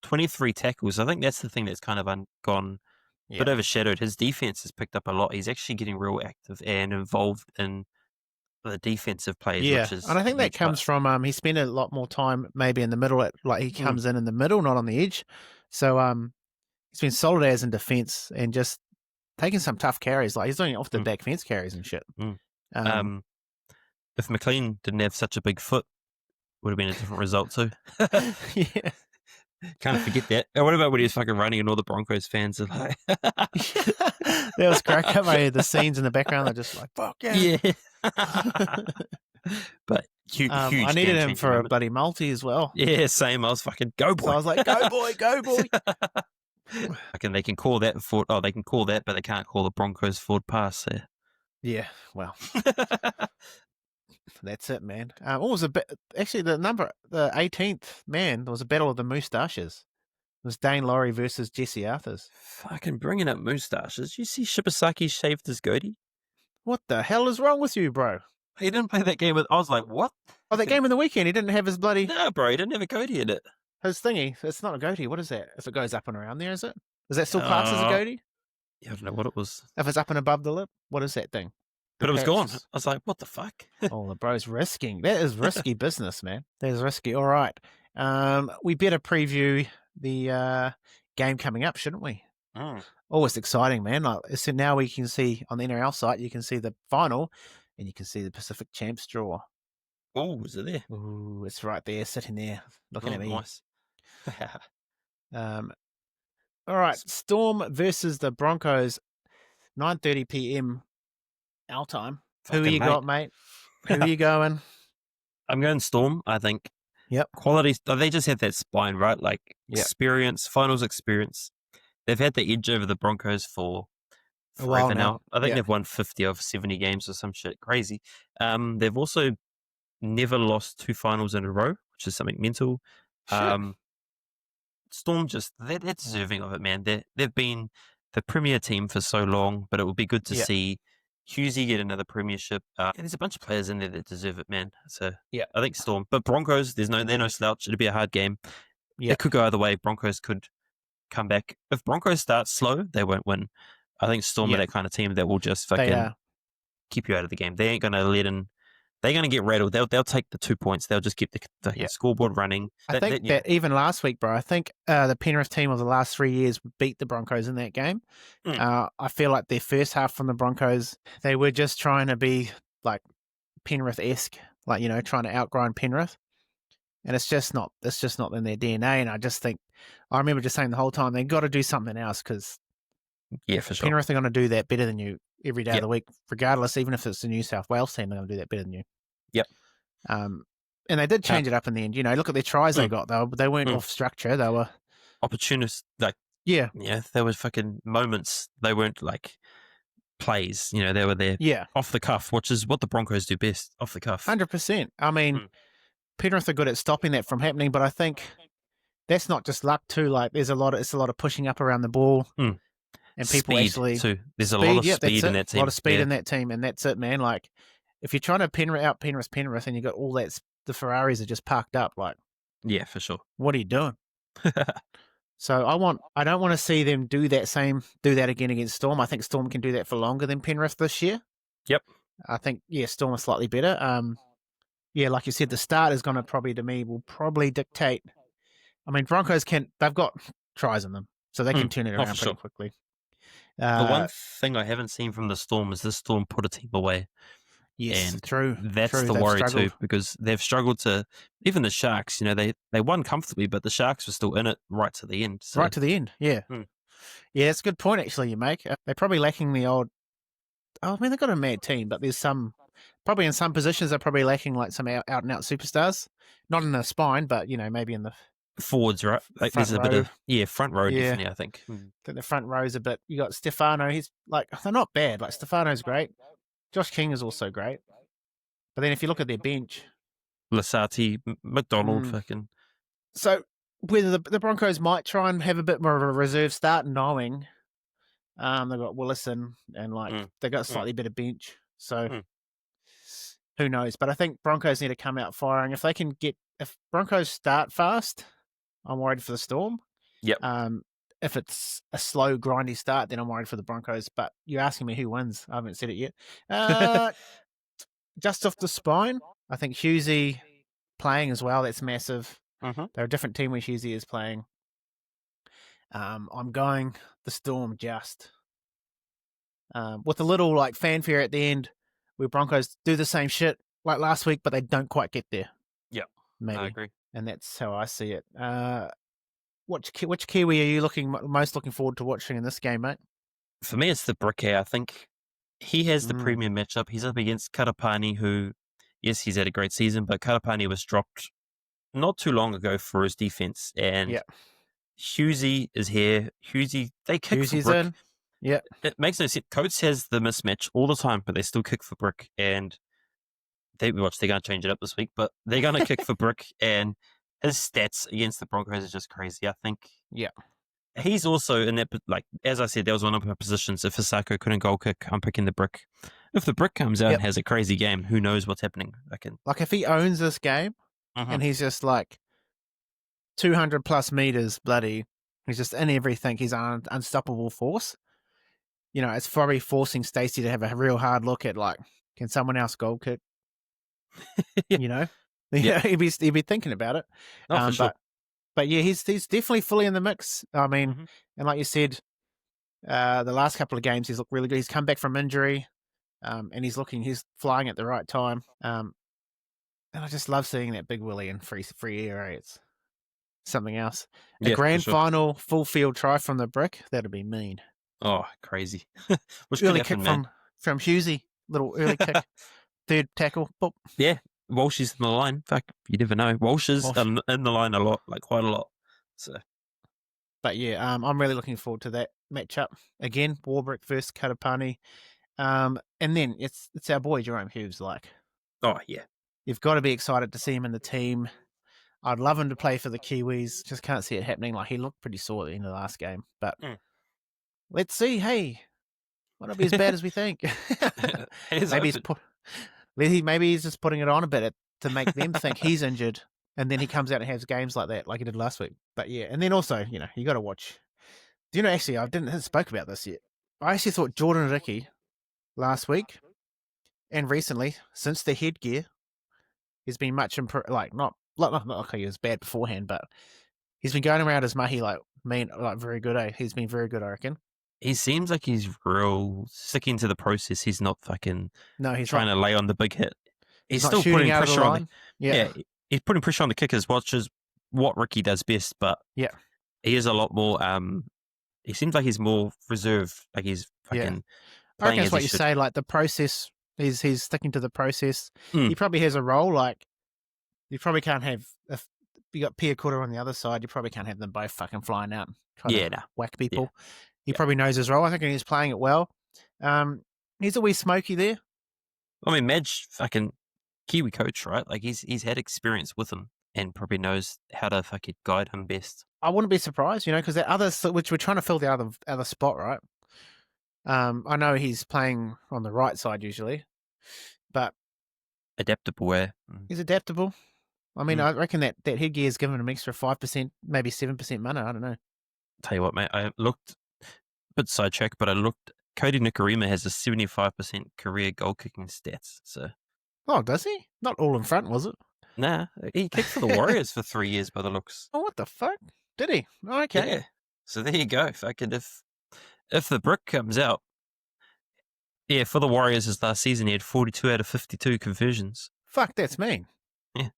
23 tackles. I think that's the thing that's kind of gone a bit overshadowed. His defense has picked up a lot. He's actually getting real active and involved in the defensive plays. Yeah, which is and I think that comes from he spent a lot more time maybe in the middle. Like he comes in the middle, not on the edge. So he's been solid as in defense and just taking some tough carries. Like he's doing off the back fence carries and shit. If McLean didn't have such a big foot, would have been a different result too. Yeah. Can't forget that. And what about when he was fucking running and all the Broncos fans are like... That was crack up, mate. The scenes in the background are just like, fuck yeah. But huge I needed him for a bloody multi as well. Yeah, same. I was fucking, go boy. So I was like, go boy, go boy. They can call that forward. Oh, they can call that, but they can't call the Broncos forward pass there. Yeah, well. That's it, man. What was actually the 18th, man, there was a battle of the moustaches. It was Dane Laurie versus Jesse Arthurs. Fucking bringing up moustaches. You see Shibasaki shaved his goatee? What the hell is wrong with you, bro? He didn't play that game I was like, what? Oh, that game in the weekend, he didn't have his bloody... No, bro, he didn't have a goatee in it. His thingy. It's not a goatee. What is that? If it goes up and around there, is it? Is that still classed as a goatee? Yeah, I don't know what it was. If it's up and above the lip, what is that thing? But it was gone. I was like, what the fuck? Oh, the bro's risking. That is risky business, man. That is risky. All right. We better preview the game coming up, shouldn't we? Oh, it's exciting, man. So now we can see on the NRL site, you can see the final and you can see the Pacific Champs draw. Oh, is it there? Oh, it's right there, sitting there, looking at me. Nice. All right. Storm versus the Broncos, 9:30 p.m. our time. Who you got, mate? Who are you going? I'm going Storm, I think. Yep. Quality. They just have that spine, right? Like experience, finals experience. They've had the edge over the Broncos for forever now. I think they've won 50 of 70 games or some shit crazy. They've also never lost 2 finals in a row, which is something mental. Storm they're deserving of it, man. They've been the premier team for so long, but it would be good to see Hughesy get another premiership. There's a bunch of players in there that deserve it, man. So I think Storm. But Broncos, they're no slouch. It'll be a hard game. It could go either way. Broncos could come back. If Broncos start slow, they won't win. I think Storm are that kind of team that will just fucking keep you out of the game. They ain't going to let in. They're going to get rattled. They'll take the 2 points. They'll just keep the scoreboard running. I think that even last week, bro, I think the Penrith team of the last 3 years beat the Broncos in that game. I feel like their first half from the Broncos, they were just trying to be like Penrith-esque, like, trying to outgrind Penrith. And it's just not in their DNA. And I remember just saying the whole time, they got to do something else because for sure. Penrith are going to do that better than you every day of the week, regardless, even if it's the New South Wales team, they're going to do that better than you. Yep. And they did change it up in the end. Look at their tries they got. They weren't off structure. They were opportunists. There were fucking moments. They weren't like plays. They were there off the cuff, which is what the Broncos do best, off the cuff. 100%. I mean, Penrith are good at stopping that from happening, but I think that's not just luck too. Like it's a lot of pushing up around the ball. And people speed actually too. There's a lot of speed in that team. A lot of speed in that team, and that's it, man. Like if you're trying to Penrith, and you got all that, the Ferraris are just parked up. Like, for sure. What are you doing? So I don't want to see them do that again against Storm. I think Storm can do that for longer than Penrith this year. Yep. I think Storm is slightly better. Like you said, the start is going to will probably dictate. I mean, Broncos they've got tries in them, so they can turn it around pretty quickly. The one thing I haven't seen from the Storm is the Storm put a team away. Yes, and true. That's the They've worry struggled. too, because they've struggled to. Even the Sharks, they won comfortably, but the Sharks were still in it right to the end. So. Right to the end, yeah. Yeah, it's a good point actually you make. They're probably lacking the old. Oh, I mean, they've got a mad team, but there's probably in some positions they're probably lacking like some out and out superstars. Not in the spine, but maybe in the forwards, right? Like front there's a row. bit of front row Yeah. definitely. I think. I think the front row's a bit. You got Stefano. He's like they're not bad. Like Stefano's great. Josh King is also great. But then if you look at their bench, Lasati, McDonald, fucking. So whether the Broncos might try and have a bit more of a reserve start, knowing they've got Willison and they've got a slightly better bench. So who knows? But I think Broncos need to come out firing. If Broncos start fast, I'm worried for the Storm. Yep. If it's a slow, grindy start, then I'm worried for the Broncos. But you're asking me who wins. I haven't said it yet. Just off the spine, I think Hughesy playing as well. That's massive. They're a different team when Hughesy is playing. I'm going the Storm just. With a little fanfare at the end where Broncos do the same shit like last week, but they don't quite get there. Yeah, maybe. I agree. And that's how I see it. Which Kiwi are you most looking forward to watching in this game, mate? For me, it's the Brickhair. I think he has the premium matchup. He's up against Katapani, who, yes, he's had a great season, but Katapani was dropped not too long ago for his defense. And Hughesy is here. They kick for Brick. In. Yeah. It makes no sense. Coates has the mismatch all the time, but they still kick for Brick. And they're going to change it up this week, but they're going to kick for Brick. And his stats against the Broncos is just crazy, I think. Yeah. He's also in that, as I said, that was one of my positions. If Hisako couldn't goal kick, I'm picking the Brick. If the Brick comes out and has a crazy game, who knows what's happening? If he owns this game and he's just 200 plus meters, bloody, he's just in everything. He's an unstoppable force. It's probably forcing Stacey to have a real hard look at can someone else goal kick? Yeah, he'd be thinking about it. For sure. But yeah, he's definitely fully in the mix. I mean, and like you said, the last couple of games he's looked really good. He's come back from injury, and he's flying at the right time. And I just love seeing that big Willie in free air. It's something else. A grand final full field try from the Brick, that'd be mean. Oh, crazy! Early kick from Hughesy, little early kick, third tackle. Boop. Yeah, Walsh is in the line. In fact, you never know. Walsh is in the line a lot, quite a lot. So, but yeah, I'm really looking forward to that matchup again. Warbrick versus Katapani, and then it's our boy Jerome Hughes. Oh yeah, you've got to be excited to see him in the team. I'd love him to play for the Kiwis. Just can't see it happening. He looked pretty sore at the end of the last game, but let's see. Hey, might not be as bad as we think. Maybe he's just putting it on a bit to make them think he's injured, and then he comes out and has games like that, like he did last week. But yeah, and then also, you got to watch. Do actually, I didn't spoke about this yet. I actually thought Jordan Ricky last week and recently, since the headgear, he's been much improved. Not okay, he was bad beforehand, but he's been going around as mahi very good. He's been very good, I reckon. He seems like he's real sticking to the process. He's not fucking he's trying to lay on the big hit. He's still putting pressure on. Yeah, he's putting pressure on the kickers, which is what Ricky does best. But he is a lot more. He seems like he's more reserved. He's fucking. I reckon that's what you say. The process. He's sticking to the process. He probably has a role. You probably can't have if you got Pia Kura on the other side. You probably can't have them both fucking flying out and trying to whack people. Yeah. He probably knows his role. I think he's playing it well. He's a wee smoky there. I mean, Madge, fucking Kiwi coach, right? He's had experience with him and probably knows how to fucking guide him best. I wouldn't be surprised, because the others, which we're trying to fill the other spot, right? I know he's playing on the right side usually, but adaptable. He's adaptable. I mean, I reckon that headgear has given him extra 5%, maybe 7% mana. I don't know. Tell you what, mate, I looked a bit sidetracked, but I looked. Cody Nikorima has a 75% career goal kicking stats. So, does he? Not all in front, was it? Nah, he kicked for the Warriors for 3 years by the looks. Oh, what the fuck? Did he? Oh, okay. Yeah. So there you go. if the brick comes out, yeah, for the Warriors his last season, he had 42 out of 52 conversions. Fuck, that's mean. Yeah.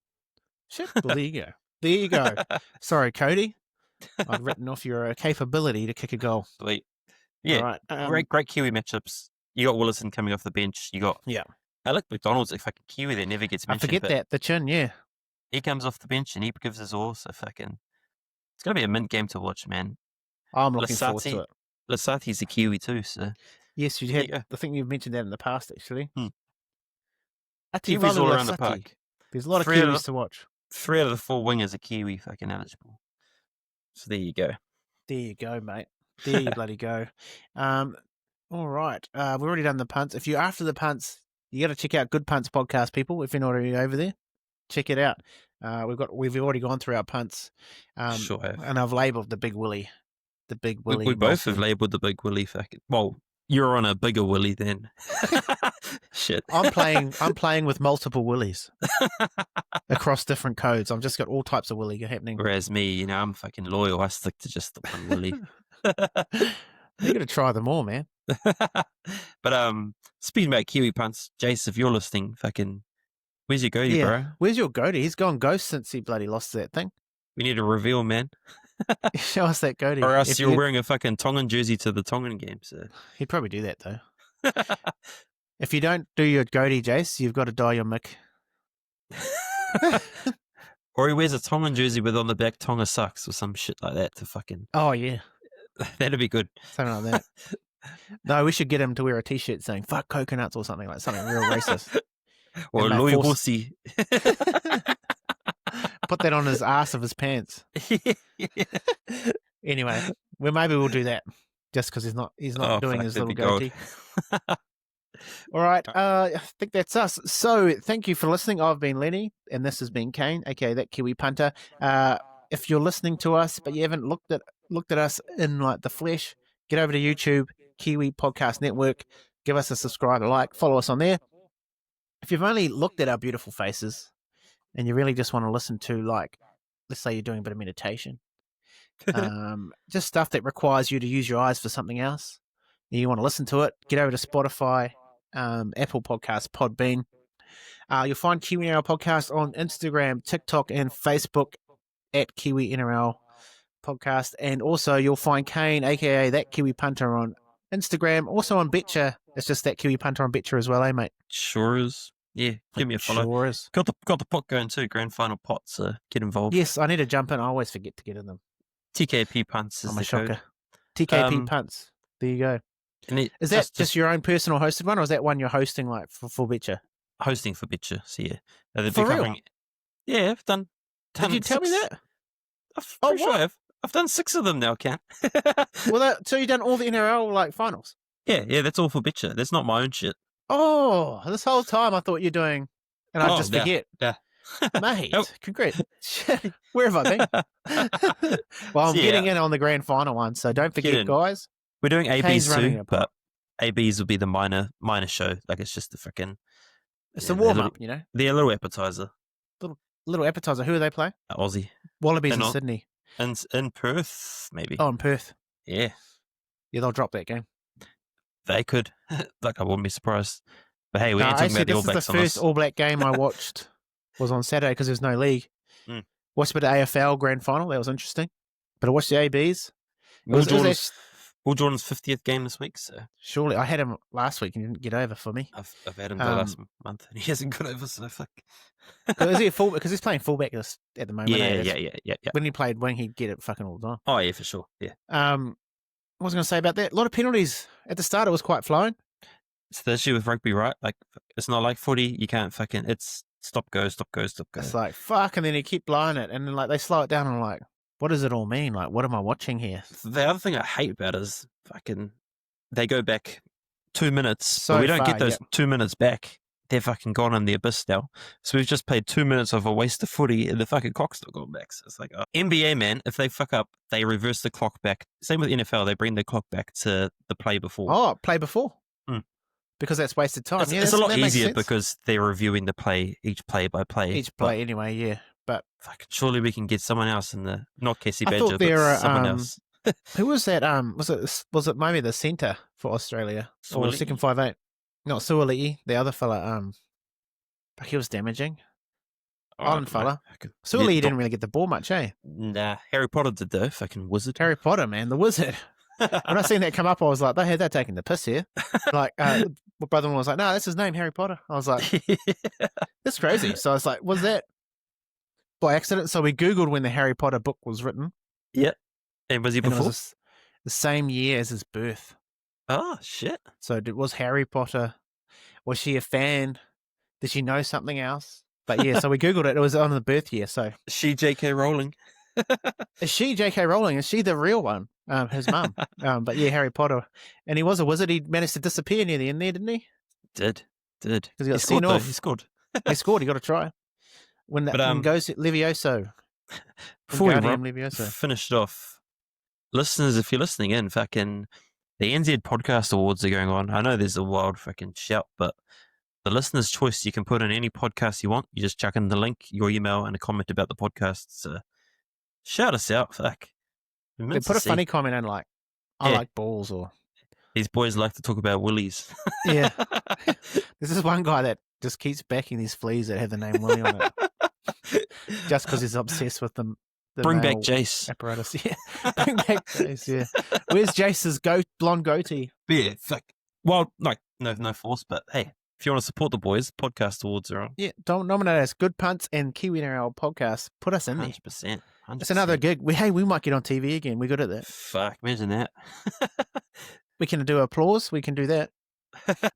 Shit, well, there you go. There you go. Sorry, Cody. I've written off your capability to kick a goal. Sweet. Yeah, all right. Great Kiwi matchups. You got Willison coming off the bench. You got Alec McDonald's a fucking Kiwi that never gets mentioned. I forget that, the chin, yeah. He comes off the bench and he gives his all, so fucking... It's going to be a mint game to watch, man. I'm looking forward to it. Lasati's a Kiwi too, so... Yes, you had. I think you've mentioned that in the past, actually. Kiwis all around the park. There's a lot of Kiwis to watch. 3 out of the 4 wingers are Kiwi fucking eligible. So there you go. There you go, mate. There you bloody go. All right. We've already done the punts. If you're after the punts, you got to check out Good Punts podcast, people. If you're not already over there, check it out. We've already gone through our punts. Sure have. And I've labelled the Big Willie. The Big Willie. We both have labelled the Big Willie fucking... Well, you're on a bigger Willie then. Shit. I'm playing with multiple Willies across different codes. I've just got all types of Willie happening. Whereas me, I'm fucking loyal. I stick to just the one Willie. You got to try them all, man. But speaking about Kiwi punts, Jace, if you're listening, fucking, where's your goatee, bro? Where's your goatee? He's gone ghost since he bloody lost that thing. We need a reveal, man. Show us that goatee. Or else you're wearing a fucking Tongan jersey to the Tongan game. So he'd probably do that though. If you don't do your goatee, Jace, you've got to dye your mick. Or he wears a Tongan jersey with on the back Tonga sucks or some shit like that to fucking... Oh, yeah. That'd be good. Something like that. No, we should get him to wear a t-shirt saying fuck coconuts or something something real racist. Or Louis Wussy. Put that on his ass of his pants. Anyway, maybe we'll do that just because he's not doing his little goatee. All right, I think that's us. So thank you for listening. I've been Lennie, and this has been Kane, aka that Kiwi Punter. If you're listening to us but you haven't looked at us in like the flesh, get over to YouTube, Kiwi Podcast Network. Give us a subscribe, a like, follow us on there. If you've only looked at our beautiful faces and you really just want to listen to, like, let's say you're doing a bit of meditation, just stuff that requires you to use your eyes for something else, and you want to listen to it, get over to Spotify, Apple Podcasts, Podbean. You'll find Kiwi NRL Podcast on Instagram, TikTok, and Facebook at Kiwi NRL Podcast. And also you'll find Kane, aka that Kiwi Punter, on Instagram, also on Betcha. It's just that Kiwi Punter on Betcha as well, eh, mate? Sure is. Yeah, give me a follow. Sure is. Got the pot going too, grand final pot, so get involved. Yes, I need to jump in. I always forget to get in them. TKP punts is the code. TKP punts. There you go. Is that just your own personal hosted one, or is that one you're hosting like for Betcha? Hosting for Betcha, so yeah. For real? Yeah, I've done Did you tell me that? I'm pretty sure I have. I've done 6 of them now, Ken. Well, so you've done all the NRL like finals? Yeah, that's all for Betcha. That's not my own shit. Oh, this whole time I thought you're doing, and I just forget. Yeah. Mate, congrats. Where have I been? Well, I'm getting in on the grand final one, so don't forget, guys. We're doing ABs too, but ABs will be the minor show. Like, it's just the freaking... It's a warm-up, you know? They're a little appetizer. Little appetizer. Who are they playing? Aussie. Wallabies in Sydney. In Perth, maybe. Oh, in Perth. Yeah. Yeah, they'll drop that game. They could. Like, I wouldn't be surprised. But hey, we ain't talking about the All Blacks. This is the first All Black game I watched was on Saturday because there's no league. Watched a bit of AFL grand final. That was interesting. But I watched the ABs. Will Jordan's 50th game this week, so... Surely. I had him last week and he didn't get over for me. I've had him the last month and he hasn't got over, so fuck. Is he a fullback? Because he's playing fullback at the moment. Yeah. When he played wing, he'd get it fucking all the time. Oh, yeah, for sure, yeah. What was I going to say about that? A lot of penalties. At the start, it was quite flowing. It's the issue with rugby, right? Like, it's not like footy. You can't fucking... It's stop, go, stop, go, stop, go. It's like, fuck, and then he keep blowing it. And then, like, they slow it down and I'm like, what does it all mean? Like, what am I watching here? The other thing I hate about it is fucking... They go back 2 minutes. So but we don't get those 2 minutes back. They're fucking gone in the abyss now. So we've just played 2 minutes of a waste of footy and the fucking clock's still going back. So it's like, NBA, man, if they fuck up, they reverse the clock back. Same with NFL, they bring the clock back to the play before. Oh, play before? Because that's wasted time. It's a lot easier because they're reviewing the play, each play by play. Each play anyway, yeah. But fucking surely we can get someone else in the, not Casey Badger, but someone else. Who was that? Was it maybe the centre for Australia or Suoli'i. second 5'8"? Not Suoli'i, the other fella. But he was damaging. Oh, Island I don't know. fella. Suoli'i didn't really get the ball much, eh? Nah, Harry Potter did though. Fucking wizard. Harry Potter, man, the wizard. When I seen that come up, I was like, they had that taking the piss here. Like, my brother-in-law was like, no, that's his name, Harry Potter. I was like, that's crazy. So I was like, was that by accident? So we Googled when the Harry Potter book was written. Yep. And was he And it before? was the same year as his birth. Oh, shit. So was Harry Potter, was she a fan? Did she know something else? But yeah, so we Googled it. It was on the birth year. So She J.K. Rowling. is she J.K. Rowling? Is she the real one? His mum. But yeah, Harry Potter. And he was a wizard. He managed to disappear near the end there, didn't he? Did. Because he got scored sent though. off. He scored. He scored. He got a try. When goes Levioso. Before we Levioso. finished off, listeners, if you're listening in, fucking the NZ Podcast Awards are going on. I know there's a wild fucking shout, but the listener's choice, you can put in any podcast you want. You just chuck in the link, your email, and a comment about the podcast. So shout us out. Fuck. They put a funny comment in like, I like balls, or these boys like to talk about willies. Yeah. This is one guy that just keeps backing these fleas that have the name Willie on it. Just because he's obsessed with them. Bring back Jace. Apparatus. Yeah. Bring back Jace, yeah. Where's Jace's blonde goatee? Yeah, fuck. Well, like, no force, but hey, if you want to support the boys, podcast awards are on. Yeah, don't nominate us. Good Punts and Kiwi NRL podcast. Put us in there. 100%. It's another gig. We might get on TV again. We're good at that. Fuck, imagine that. We can do applause. We can do that.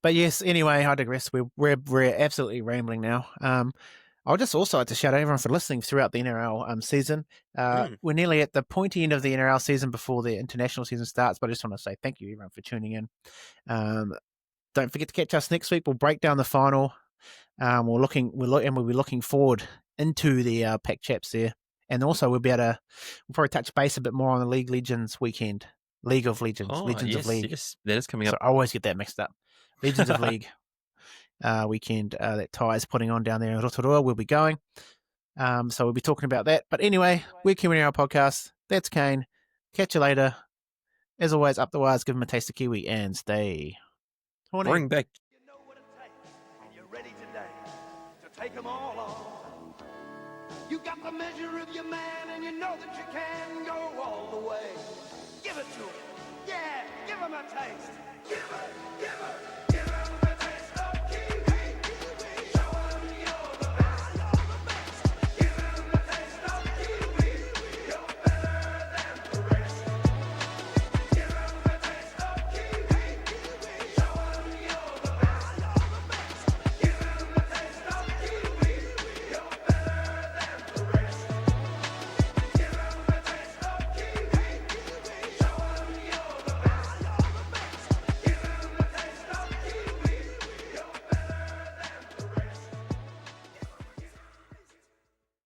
But yes, anyway, I digress. We're absolutely rambling now. I'll just also like to shout out everyone for listening throughout the NRL season. We're nearly at the pointy end of the NRL season before the international season starts, but I just want to say thank you everyone for tuning in. Don't forget to catch us next week. We'll break down the final. We'll be looking forward into the pack chaps there, and also we'll probably touch base a bit more on the League Legends weekend. League of Legends, Legends of League. Yes, that is coming up. So I always get that mixed up. Legends of League weekend that Ty is putting on down there in Rotorua. We'll be going. So we'll be talking about that. But anyway, we're Kiwi NRL podcast. That's Kane. Catch you later. As always, up the wires, give them a taste of Kiwi and stay horny. Bring back. You know what it takes, and you're ready today to take them all on. You got the measure of your man, and you know that you can go all the way. Give it to him. Yeah, give him a taste. Give it, give it.